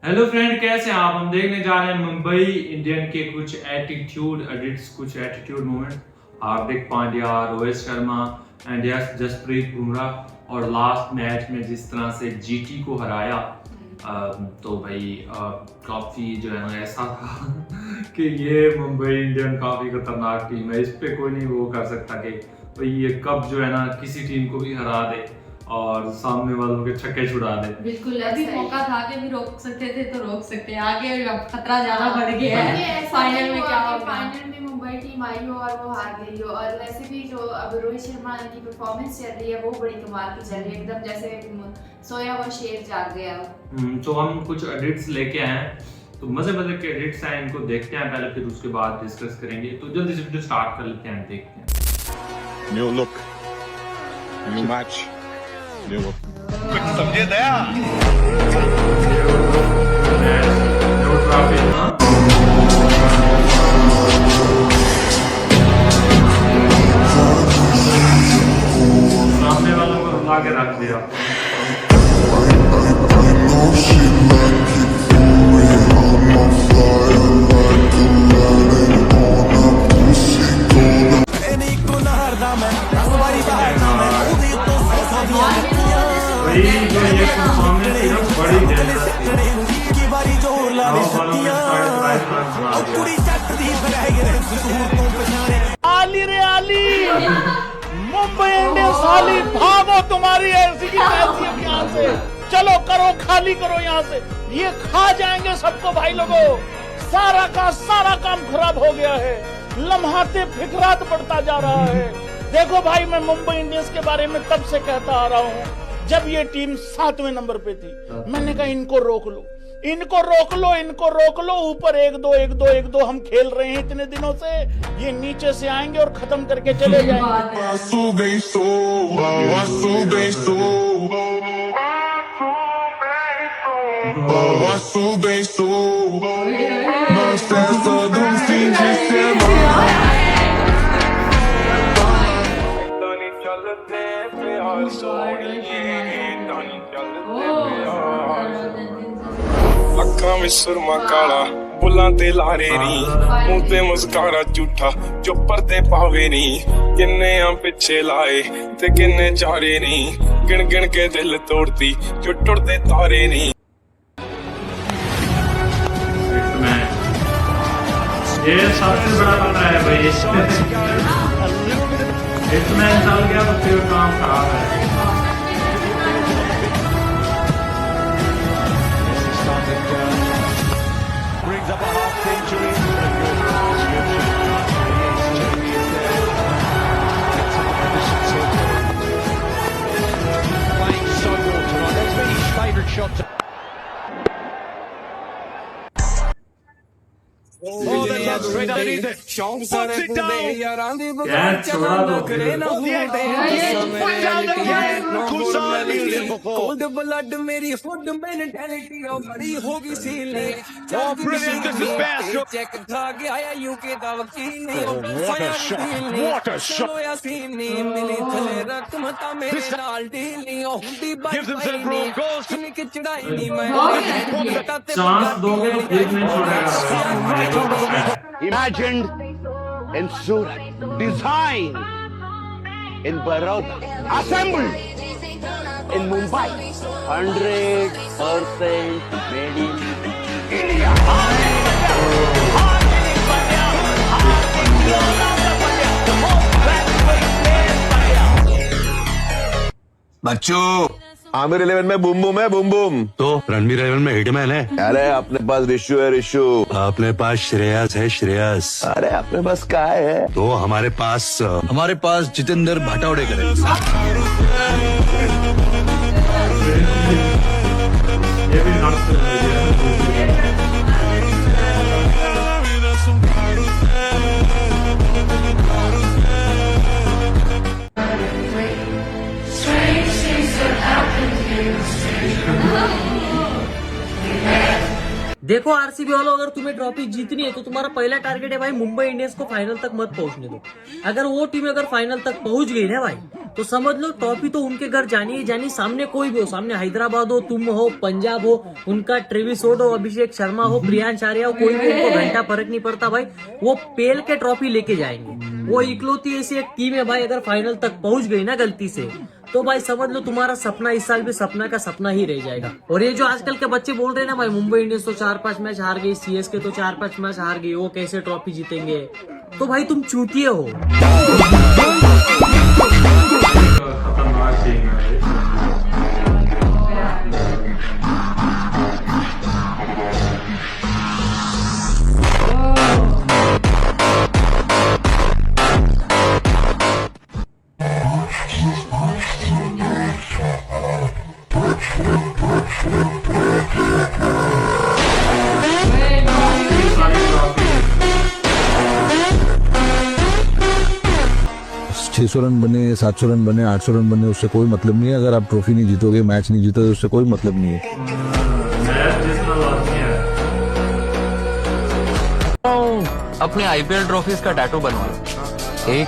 Hello friend, कैसे हैं आप? हम देखने जा रहे हैं मुंबई इंडियन के कुछ एटीट्यूड एडिट्स, कुछ attitude moment. Hardik Pandya, Rohit Sharma and yes Jasprit Bumrah. और लास्ट मैच में जिस तरह से जीटी को हराया, तो भाई काफ़ी जो है ना ऐसा था कि ये मुंबई इंडियन काफ़ी खतरनाक टीम है। इस पे कोई नहीं वो कर सकता कि भाई ये कब जो है ना किसी टीम को भी हरा दे और सामने वालों के छक्के छुड़ा दे। बिल्कुल, अभी मौका था कि भी रोक सकते थे तो रोक सकते हैं। आगे अब खतरा ज्यादा बढ़ गया है। फाइनल में क्या होगा? फाइनल में मुंबई टीम आई हो और वो हार गई हो। और वैसे भी जो अब रोहित शर्मा की परफॉर्मेंस चल रही है वो बड़ी कमाल की चल रही है, एकदम जैसे सोया हुआ शेर जाग गया हो। तो हम कुछ एडिट्स लेके आए हैं, तो मजे मजे के एडिट्स हैं, इनको देखते हैं पहले, फिर उसके बाद डिस्कस करेंगे। तो जल्दी से वीडियो स्टार्ट कर लेते हैं, देखते हैं। New look, new match, new look. समझे दया। सामने वालों को रुला के रख दिया। बड़ी आली रे आली, मुंबई इंडियंस साली भागो, तुम्हारी ऐसी की तैसी है। यहाँ से चलो, करो, खाली करो यहाँ से, ये खा जाएंगे सबको भाई लोगों। सारा का सारा काम खराब हो गया है, लम्हाते फिकरात बढ़ता जा रहा है। देखो भाई, मैं मुंबई इंडियंस के बारे में तब से कहता आ रहा हूँ जब ये टीम 7वें नंबर पे थी। मैंने कहा इनको रोक लो, इनको रोक लो, इनको रोक लो। ऊपर 1-2 1-2 1-2 हम खेल रहे हैं इतने दिनों से, ये नीचे से आएंगे और खत्म करके चले जाएंगे। ਅੱਖਾਂ ਵਿੱਚ ਸੁਰਮਾ ਕਾਲਾ, ਬੁੱਲਾਂ ਤੇ ਲਾਰੇ ਨੀ, ਮੂੰਹ ਤੇ ਮੁਸਕਾਰਾ ਝੂਠਾ ਜੋ ਪਰਦੇ ਪਾਵੇ ਨੀ। ਕਿੰਨੇ ਆ ਪਿੱਛੇ ਲਾਏ ਤੇ ਕਿੰਨੇ ਚਾਰੇ ਨੀ, ਗਿਣ ਗਿਣ ਕੇ ਦਿਲ ਤੋੜਦੀ ਜੋ ਟੁੱਟਦੇ ਤਾਰੇ ਨੀ। ये सबसे बड़ा खतरा है भाई। इसमें चल गया तो फिर काम खराब है। Brings up a half century. Playing so well tonight. That's been his favourite shot. Oh, that love straight underneath it. Puts it down. Catch छोड़ा दो फिर। Put down the game. Kusali. Cold blood, मेरी food mentality बड़ी होगी सीली। Oh, brilliant. This is best. चेक खा गया यूके का वकील नहीं। What a shot. What a shot. चलो यासीन नहीं मिली थले रकमता मेरे नाल डील नहीं होती by. Gives himself room. Goes. इनकी चढ़ाई नहीं मैं। चांस दोगे तो फिर नहीं छोड़ेगा। Imagined in Surat, designed in Baroda, assembled in Mumbai, 100% made in India. बच्चों, आमिर 11 में बूम बूम है, बूम बूम। तो रणवीर 11 में हिटमैन है। अरे अपने पास रिशु है, रिशु। अपने पास श्रेयस है, श्रेयस। अरे अपने पास काय है? तो हमारे पास जितेंद्र भाटावड़ेकर है। ये भी देखो आरसीबी वालों, अगर तुम्हें ट्रॉफी जीतनी है तो तुम्हारा पहला टारगेट है भाई मुंबई इंडियंस को फाइनल तक मत पहुंचने दो। अगर वो टीम अगर फाइनल तक पहुंच गई ना भाई, तो समझ लो ट्रॉफी तो उनके घर जानी ही जानी, सामने कोई भी हो, सामने हैदराबाद हो, तुम हो, पंजाब हो, उनका ट्रेविस हेड हो, अभिषेक शर्मा हो, प्रियांश आर्या हो, कोई भी, उनको घंटा फर्क नहीं पड़ता भाई, वो पेल के ट्रॉफी लेके जाएंगे। वो इकलौती ऐसी एक टीम है भाई, अगर फाइनल तक पहुंच गई ना गलती से, तो भाई समझ लो तुम्हारा सपना इस साल भी सपना का सपना ही रह जाएगा। और ये जो आजकल के बच्चे बोल रहे हैं ना भाई, मुंबई इंडियंस तो 4-5 मैच हार गई, सीएसके तो 4-5 मैच हार गई, वो कैसे ट्रॉफी जीतेंगे, तो भाई तुम चूतिए हो। खतरनाक टीम है। छह 600 रन बने, 700 रन बने, 800 रन बने, उससे कोई मतलब नहीं है। अगर आप ट्रॉफी नहीं जीतोगे, मैच नहीं जीतोगे, उससे कोई मतलब नहीं है। अपने आईपीएल ट्रॉफीज का टैटू बनवा लो, 1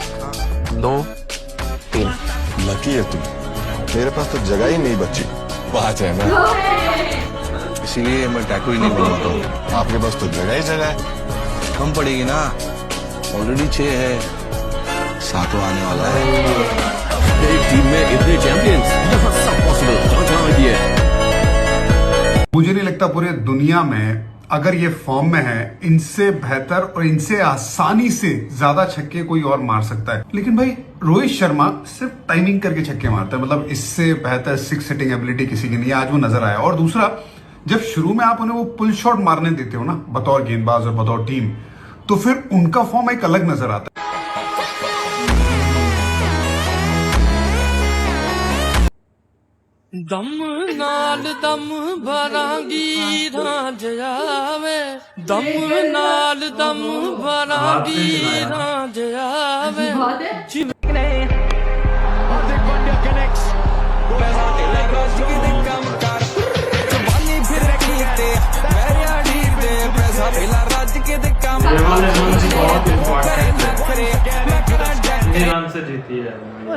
2 3। लकी है तुम, मेरे पास तो जगह ही नहीं बची। बात है ना, इसीलिए मैं टैटू ही नहीं बनवाता हूँ। आपके पास तो जगह ही जगह है। कम पड़ेगी ना, ऑलरेडी 6 है, 7वां आने वाला है। एक टीम में इतने चैंपियंस, यहाँ सब पॉसिबल है। मुझे नहीं लगता पूरे दुनिया में अगर ये फॉर्म में है, इनसे बेहतर और इनसे आसानी से ज्यादा छक्के कोई और मार सकता है। लेकिन भाई रोहित शर्मा सिर्फ टाइमिंग करके छक्के मारता है, मतलब इससे बेहतर 6 हिटिंग एबिलिटी किसी की नहीं है, आज वो नजर आया। और दूसरा, जब शुरू में आप उन्हें वो पुल शॉट मारने देते हो ना, बतौर गेंदबाज और बतौर टीम, तो फिर उनका फॉर्म एक अलग नजर आता है। दम नाल दम भरांगी रांझ आवे, दम नाल दम भरांगी रांझ आवे।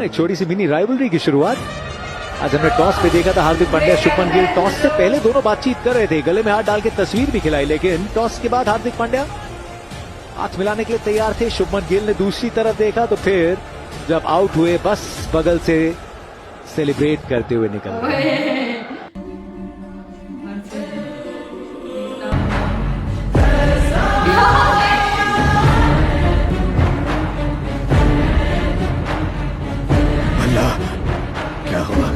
एक छोटी सी मिनी राइवलरी की शुरुआत आज हमने टॉस पे देखा था। हार्दिक पांड्या, शुभमन गिल टॉस से पहले दोनों बातचीत कर रहे थे, गले में हाथ डाल के तस्वीर भी खिलाई, लेकिन टॉस के बाद हार्दिक पांड्या हाथ मिलाने के लिए तैयार थे। शुभमन गिल ने दूसरी तरफ देखा, तो फिर जब आउट हुए बस बगल से सेलिब्रेट करते हुए निकल गए। क्या हुआ?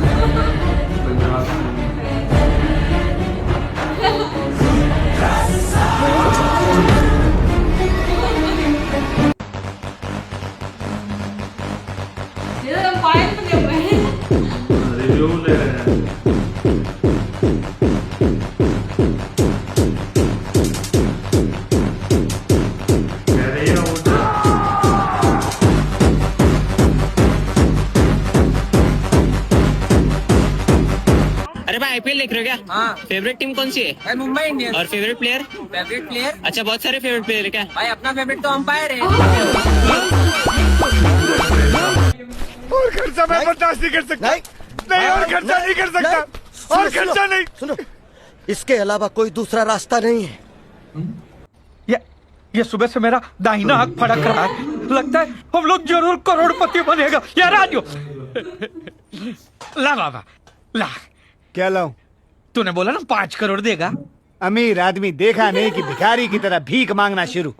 रिव्यू ले रहे हैं। आईपीएल देख रहे हो क्या? हाँ। फेवरेट टीम कौन सी है? मुंबई इंडियंस। और फेवरेट प्लेयर? Favourite player? अच्छा, बहुत सारे फेवरेट प्लेयर है क्या? भाई अपना फेवरेट तो अंपायर है। और खर्चा मैं बर्दाश्त नहीं कर सकता। नहीं और खर्चा नहीं कर सकता, और खर्चा नहीं। सुनो, इसके अलावा कोई दूसरा रास्ता नहीं है। ये सुबह से मेरा दाहिना आंख फड़क रहा है, लगता है हम लोग जरूर करोड़पति बनेगा। यार राजू, ला बाबा ला। क्या लाऊं? तूने बोला ना 5 करोड़ देगा। अमीर आदमी देखा नहीं कि भिखारी की तरह भीख मांगना शुरू।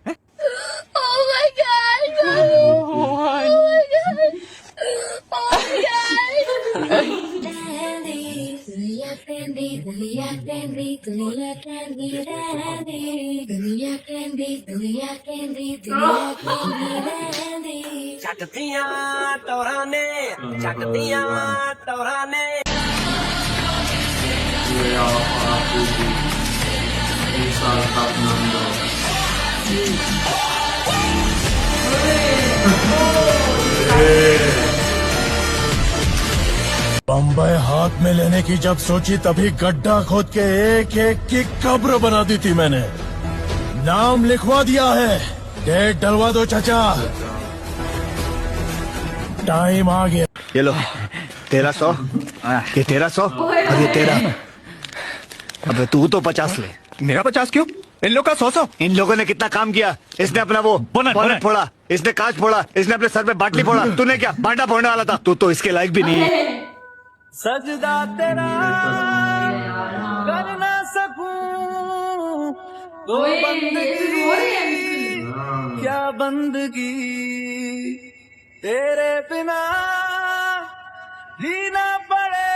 बॉम्बे हाथ में लेने की जब सोची तभी गड्ढा खोद के एक एक की कब्र बना दी थी मैंने। नाम लिखवा दिया है, डेट डलवा दो चाचा, टाइम आ गया। ये लो 1300, ये 1300 और ये 13। अबे तू तो 50 ले। मेरा 50 क्यों? इन लोग का 100। इन लोगों ने कितना काम किया। इसने अपना वो बोनट फोड़ा, इसने कांच फोड़ा, इसने अपने सर पे बाटली फोड़ा। तूने क्या बांटा फोड़ने वाला था? तू तो इसके लायक भी नहीं है। सजदा तेरा कर ना सकूं तो बंदगी, क्या बंदगी तेरे बिना जीना पड़े।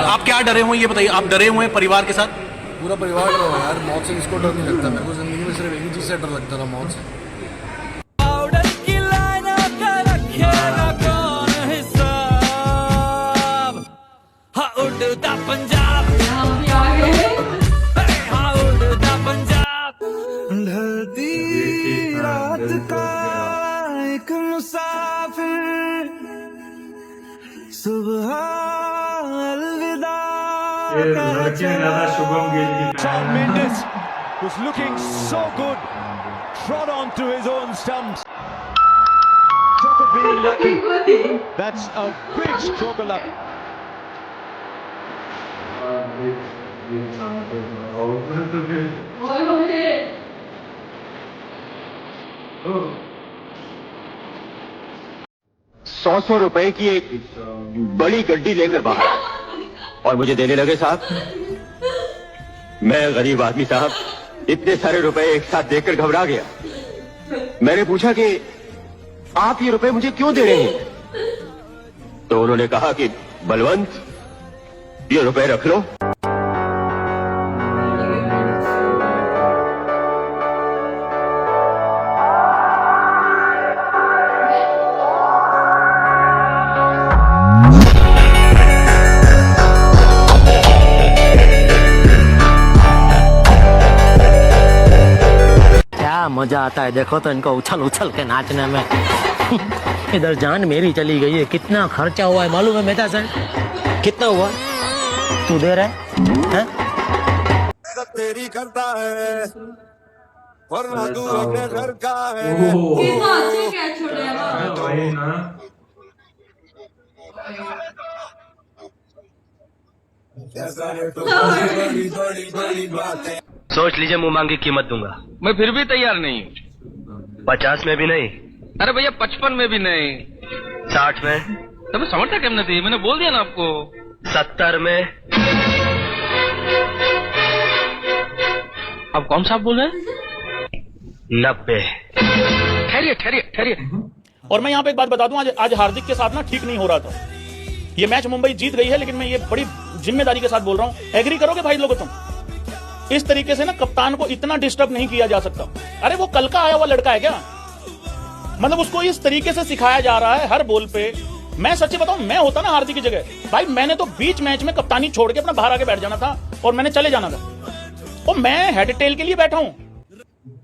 आप क्या डरे हुए ये बताइए? आप डरे हुए हैं परिवार के साथ? पूरा परिवार डरा हुआ है यार, मौत से किसको डर नहीं लगता। मेरे को जिंदगी में सिर्फ एक ही चीज से डर लगता था, मौत से। पाउडर की लाइना का रखेगा कौन हिसाब? हाँ उड़ता पंजाब, हाँ उड़ता पंजाब। ढलती रात का एक मुसाफिर, सुबह अलविदा। लड़के ने ज्यादा शुभम गिल की Shawn Mendes was looking so good, trod on to his own stumps. Stroke of being lucky. That's a big stroke of luck. सौ रुपए की एक बड़ी गड्डी लेकर बाहर और मुझे देने लगे साहब। मैं गरीब आदमी साहब, इतने सारे रुपए एक साथ देखकर घबरा गया। मैंने पूछा कि आप ये रुपए मुझे क्यों दे रहे हैं? तो उन्होंने कहा कि बलवंत, ये रुपए रख लो। मजा आता है देखो तो इनको उछल उछल के नाचने में। इधर जान मेरी चली गई है। कितना खर्चा हुआ है मालूम है मेहता सर? कितना हुआ तू दे रहा है? तेरी करता है वरना तू अपने घर का है। कितना अच्छे कैच छोड़े हैं ना। वही ना। सोच लीजिए मुंह मांगी कीमत दूंगा। मैं फिर भी तैयार नहीं। 50 में भी नहीं। अरे भैया 55 में भी नहीं। 60 में? तब समझता क्यों नहीं? मैंने बोल दिया ना आपको। 70 में? अब कौन सा आप बोल रहे हैं? 90। ठहरिए ठहरिए ठहरिए। और मैं यहाँ पे एक बात बता दूं, आज हार्दिक के साथ ना ठीक नहीं हो रहा था। ये मैच मुंबई जीत गई है, लेकिन मैं ये बड़ी जिम्मेदारी के साथ बोल रहा हूँ। एग्री करोगे भाई लोगों तुम? इस तरीके से ना कप्तान को इतना डिस्टर्ब नहीं किया जा सकता। अरे वो कल का आया हुआ लड़का है क्या? मतलब उसको इस तरीके से सिखाया जा रहा है हर बॉल पे। मैं सच्ची बताऊं, मैं होता ना हार्दिक की जगह भाई, मैंने तो बीच मैच में कप्तानी छोड़ के अपना बाहर आके बैठ जाना था और मैंने चले जाना था। और मैं हेड टेल के लिए बैठा हूं।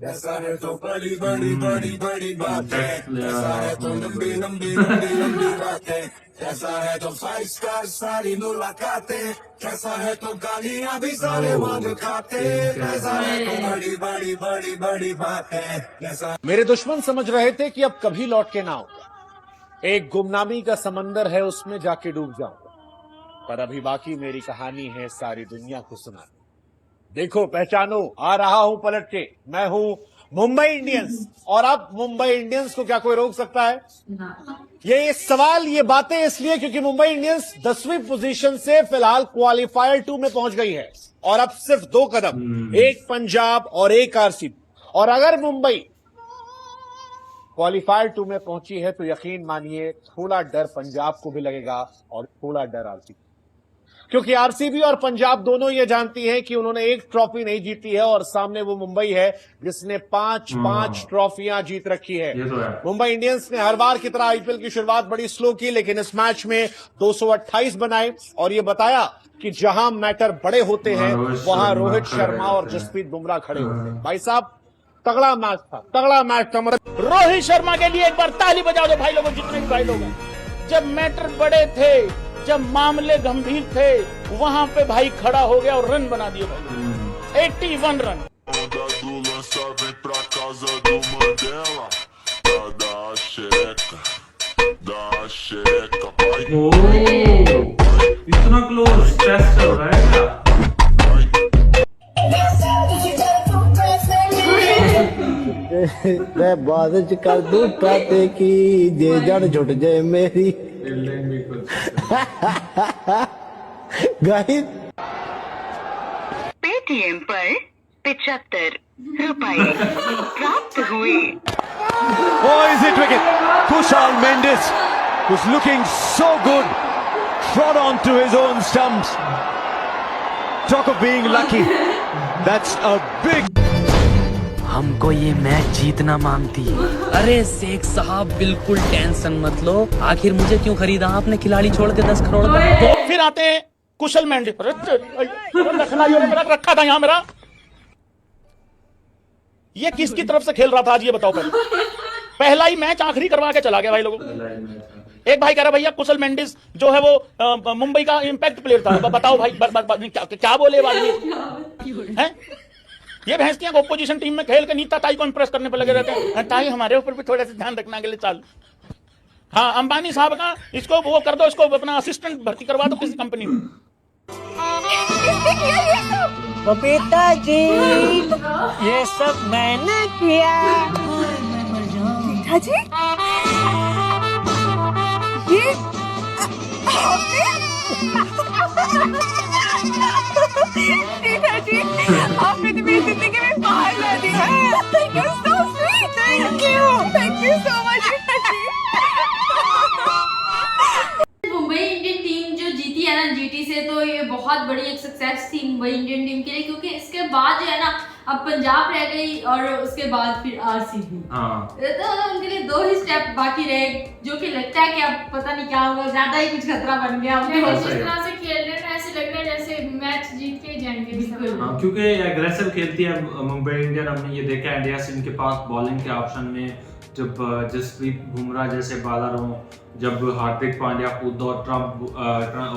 ऐसा है तो बड़ी बड़ी बड़ी बड़ी बात है, ऐसा है तो लंबी लंबी लंबी लंबी बातें, ऐसा है तो 5 स्टार सारी मुलाकातें, कैसा है तो गालियां भी सारे वांग खाते, ऐसा है तो बड़ी बड़ी बड़ी बड़ी बातें, ऐसा। मेरे दुश्मन समझ रहे थे कि अब कभी लौट के ना हो, एक गुमनामी का समंदर है उसमें जाके डूब जाऊंगा, पर अभी बाकी मेरी कहानी है सारी दुनिया को सुना। देखो पहचानो, आ रहा हूं पलट के, मैं हूं मुंबई इंडियंस। और अब मुंबई इंडियंस को क्या कोई रोक सकता है? ये सवाल, ये बातें इसलिए क्योंकि मुंबई इंडियंस 10वीं पोजीशन से फिलहाल क्वालिफायर 2 में पहुंच गई है और अब सिर्फ 2 कदम, एक पंजाब और एक आरसीबी। और अगर मुंबई क्वालिफायर 2 में पहुंची है तो यकीन मानिए थोड़ा डर पंजाब को भी लगेगा और थोड़ा डर आरसीबी। क्योंकि आरसीबी और पंजाब दोनों ये जानती हैं कि उन्होंने एक ट्रॉफी नहीं जीती है और सामने वो मुंबई है जिसने 5 ट्रॉफियां जीत रखी है। ये तो है। मुंबई इंडियंस ने हर बार की तरह आईपीएल की शुरुआत बड़ी स्लो की, लेकिन इस मैच में 228 बनाए और ये बताया कि जहां मैटर बड़े होते हैं वहां रोहित शर्मा और जसप्रीत बुमराह खड़े होते हैं। भाई साहब तगड़ा मैच था मतलब रोहित शर्मा के लिए एक बार ताली बजा दो भाई लोगों, जितने भी भाई लोग हैं। जब मैटर बड़े थे, जब मामले गंभीर थे, वहां पे भाई खड़ा हो गया और रन बना दिए भाई, 81 रन। इतना क्लोज स्ट्रेस चल रहा है क्या? मैं बाद च कर दूं काटे की जे जड़ जुट जाए मेरी गाइस। पेटीएम पर 75 रुपए प्राप्त हुए। Oh, is it wicket? Kushal Mendes was looking so good, trod on to his own stumps. Talk of being lucky. That's a big. हमको ये मैच जीतना मांगती है। अरे शेख साहब बिल्कुल टेंशन मत लो, आखिर मुझे क्यों खरीदा आपने खिलाड़ी छोड़ के 10 करोड़ का। फिर आते हैं कुशल मेंडिस। रखा था यहाँ मेरा, ये किसकी तरफ से खेल रहा था आज ये बताओ पहले। पहला ही मैच आखिरी करवा के चला गया भाई लोगों। एक भाई कह रहा भैया कुशल मेंडिस जो है वो मुंबई का इंपैक्ट प्लेयर था। बताओ भाई क्या बोले आदमी हैं? ये भैंस की ऑपोजिशन टीम में खेल के नीता ताई को इंप्रेस करने पर लगे रहते हैं। ताई हमारे ऊपर भी थोड़ा सा ध्यान रखना के लिए चाल। हाँ अंबानी साहब का इसको वो कर दो, इसको अपना असिस्टेंट भर्ती करवा दो किसी कंपनी में। बबीता जी ये सब मैंने किया। जी ये टीना जी आपने तो मेरी जिंदगी में बाहर ला दिया। Thank you so sweet, thank you so much Tina ji. Mumbai Indian team जो जीती है ना जीटी से, तो ये बहुत बड़ी एक सक्सेस थी मुंबई इंडियन टीम के लिए, क्योंकि इसके बाद जो है ना अब पंजाब रह गई और उसके बाद फिर आरसीबी। तो उनके लिए 2 ही स्टेप बाकी रहे, जो कि लगता है कि अब पता नहीं क्या होगा, ज्यादा ही कुछ खतरा बन गया। जिस तरह से खेल रहे हैं ऐसे लग रहा है जैसे मैच जीत के जाएंगे। क्योंकि एग्रेसिव खेलती है मुंबई इंडियन। हमने ये देखा इंडिया से इनके पास बॉलिंग के ऑप्शन में जब जसप्रीत बुमराह जैसे बॉलर हों, जब हार्दिक पांड्या खुद और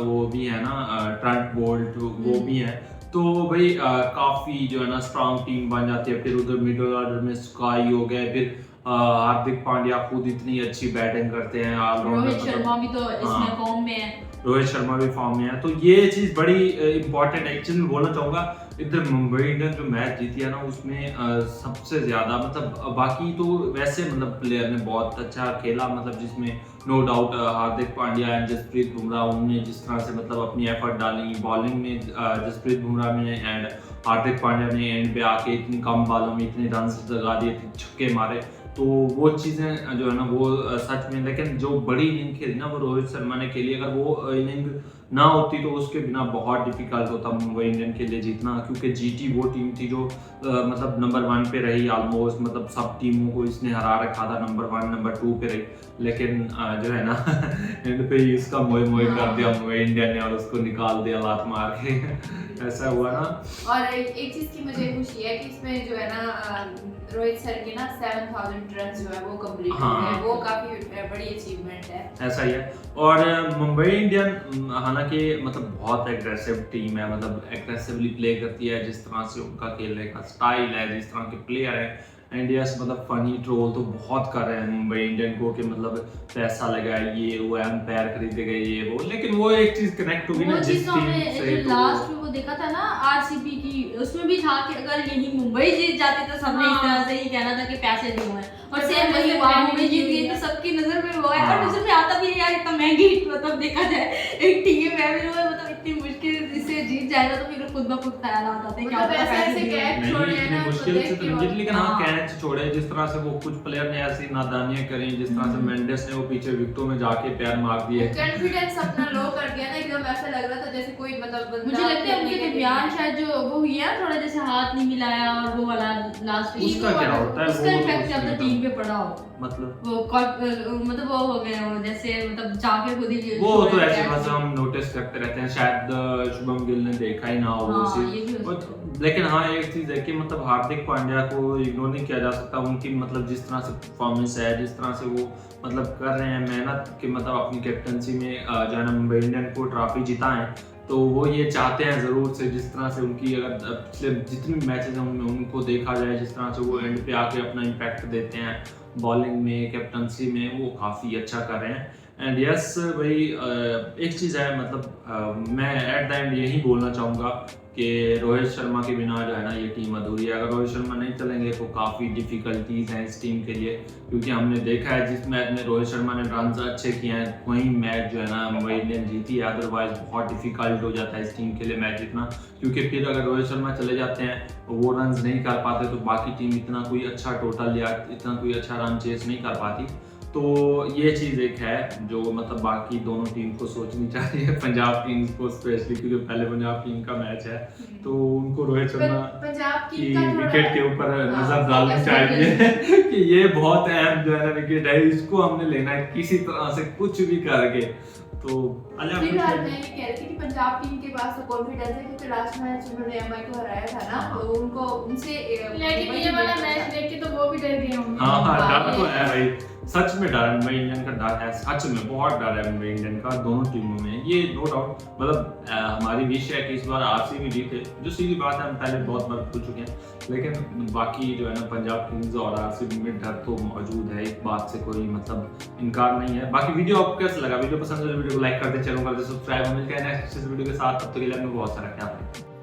वो भी है ना ट्रेंट बोल्ट वो भी है, तो भाई काफी जो है ना स्ट्रांग टीम बन जाती है। फिर उधर मिडिल ऑर्डर में स्काई हो गए, फिर हार्दिक पांड्या खुद इतनी अच्छी बैटिंग करते हैं। रोहित शर्मा भी तो इसमें फॉर्म में है। रोहित शर्मा भी फॉर्म में है, तो ये चीज बड़ी इंपॉर्टेंट है। एक चीज मैं बोलना चाहूंगा, इधर मुंबई इंडियन जो मैच जीती है ना उसमें सबसे ज्यादा मतलब बाकी तो वैसे मतलब प्लेयर ने बहुत अच्छा खेला, मतलब जिसमें no doubt Hardik Pandya and Jasprit Bumrah उन्होंने जिस तरह से मतलब अपनी एफर्ट डाली बॉलिंग में, जसप्रीत बुमराह ने एंड हार्दिक पांड्या ने एंड पे आके इतनी कम बॉलों में इतने रन लगा दिए, छक्के मारे, तो वो चीज़ें जो है ना वो सच में। लेकिन जो बड़ी इनिंग खेली ना वो रोहित शर्मा ने खेली, अगर वो इनिंग ना होती तो उसके बिना बहुत डिफिकल्ट होता मुंबई इंडियन के लिए जीतना, क्योंकि जीटी वो टीम थी जो मतलब नंबर 1 पे रही ऑलमोस्ट, मतलब सब टीमों को इसने हरा रखा था, नंबर 1 नंबर 2 पे रही, लेकिन जो है ना एंड पे इसका मोए मोए कर दिया मुंबई इंडियन ने और उसको निकाल दिया लात मार के। ऐसा हुआ ना। और एक चीज की मुझे खुशी है कि इसमें जो है ना रोहित सर के ना 7000 रन जो है वो कंप्लीट हो गए, वो काफी बड़ी अचीवमेंट है। ऐसा ही है। और मुंबई इंडियन हालांकि मतलब बहुत एग्रेसिव टीम है, मतलब एग्रेसिवली प्ले करती है, जिस तरह से उनका खेलने का स्टाइल है, जिस तरह के प्लेयर है। इंडिया से मतलब फनी ट्रोल तो बहुत कर रहे हैं मुंबई इंडियन को कि मतलब पैसा लगा ये वो एम्पायर खरीदे गए ये वो, लेकिन वो एक चीज कनेक्ट होगी ना जिस टीम से। तो लास्ट में वो देखा था ना आरसीबी की, उसमें भी था कि अगर यही मुंबई जीत जाती तो सबने इस तरह से ही कहना था कि पैसे दिए हुए हैं, और सेम वही मुंबई जीत गई तो सबकी नजर में वो है और नजर में आता भी है यार, इतना महंगी मतलब देखा जाए एक टीम है फिर वो मतलब इतनी मुश्किल से जीत जाएगा तो फिर खुद ब खुद ख्याल आता है क्या मतलब ऐसे ऐसे कैच छोड़े हैं ना, मुश्किल से तो जीत, लेकिन हाँ हाँ। कैच छोड़े जिस तरह से वो कुछ प्लेयर ने ऐसी नादानियां करी, जिस तरह से मेंडेस ने वो पीछे विकेटों में जाके पैर मार दिए। कॉन्फिडेंस अपना लो कर दिया ना एकदम, ऐसा लग रहा था जैसे कोई मतलब मुझे लगता है उनके दरमियान शायद जो वो हुई है थोड़ा जैसे हाथ नहीं मिलाया और वो वाला लास्ट उसका क्या होता है, उसका वो इफेक्ट तो अपनी टीम पे पड़ा हो, मतलब मतलब वो हो गए हो जैसे मतलब जाके खुद ही वो तो ऐसे बस हम नोटिस करते रहते हैं, शायद शुभम गिल ने देखा ही ना हो वो हाँ, ये भी चीज। हो सकता है। लेकिन हाँ एक चीज है कि मतलब हार्दिक पांड्या को इग्नोर नहीं किया जा सकता, उनकी मतलब जिस तरह से परफॉर्मेंस है, जिस तरह से वो मतलब कर रहे हैं मेहनत कि मतलब अपनी कैप्टनसी में जो है ना मुंबई इंडियन को ट्रॉफी जिताएं, तो वो ये चाहते हैं ज़रूर से। जिस तरह से उनकी अगर पिछले जितने भी मैचेस हैं उनमें उनको देखा जाए, जिस तरह से वो एंड पे आके अपना इम्पैक्ट देते हैं बॉलिंग में, कैप्टनसी में, वो काफ़ी अच्छा कर रहे हैं। एंड यस भाई एक चीज़ है मतलब मैं एट द एंड यही बोलना चाहूँगा कि रोहित शर्मा के बिना जो है ना ये टीम अधूरी है। अगर रोहित शर्मा नहीं चलेंगे तो काफ़ी डिफ़िकल्टीज़ हैं इस टीम के लिए, क्योंकि हमने देखा है जिस मैच में रोहित शर्मा ने रन अच्छे किए हैं वही मैच जो है ना मुंबई इंडियन जीती है। अदरवाइज बहुत डिफ़िकल्ट हो जाता है इस टीम के लिए मैच जीतना, क्योंकि फिर अगर रोहित शर्मा चले जाते हैं वो रन नहीं कर पाते तो बाकी टीम इतना कोई अच्छा टोटल या इतना कोई अच्छा रन चेस नहीं कर पाती। तो ये चीज़ एक है जो मतलब बाकी दोनों टीम को सोचनी चाहिए, पंजाब टीम को स्पेशली, क्योंकि पहले पंजाब टीम का मैच है तो उनको रोहित शर्मा पंजाब की टीम का विकेट के ऊपर हाँ, नजर डालनी focus चाहिए कि ये बहुत अहम जो है ना विकेट है, इसको हमने लेना है किसी तरह से कुछ भी करके। तो फिलहाल मैं ये कह रही थी कि पंजाब टीम के पास तो कॉन्फिडेंस है क्योंकि लास्ट मैच उन्होंने एमआई को हराया था ना, तो उनको उनसे लेकिन ये वाला मैच देख के तो वो भी डर गए होंगे। हाँ डर तो है भाई, सच में डर मुंबई इंडियन का डर है, सच में बहुत डर है मुंबई इंडियन का दोनों टीमों में, ये नो डाउट। मतलब हमारी विश है कि इस बार आरसीबी जीते, जो सीधी बात है हम पहले बहुत बार पूछ चुके हैं, लेकिन बाकी जो है ना पंजाब किंग्स और आरसीबी में डर तो मौजूद है, इस बात से कोई मतलब इनकार नहीं है। बाकी वीडियो आपको कैसा लगा? वीडियो पसंद है तो वीडियो को लाइक कर दे, चैनल कर दे सब्सक्राइब। मिलते हैं नेक्स्ट वीडियो के साथ, तब तक के लिए बहुत सारा ख्याल रखें।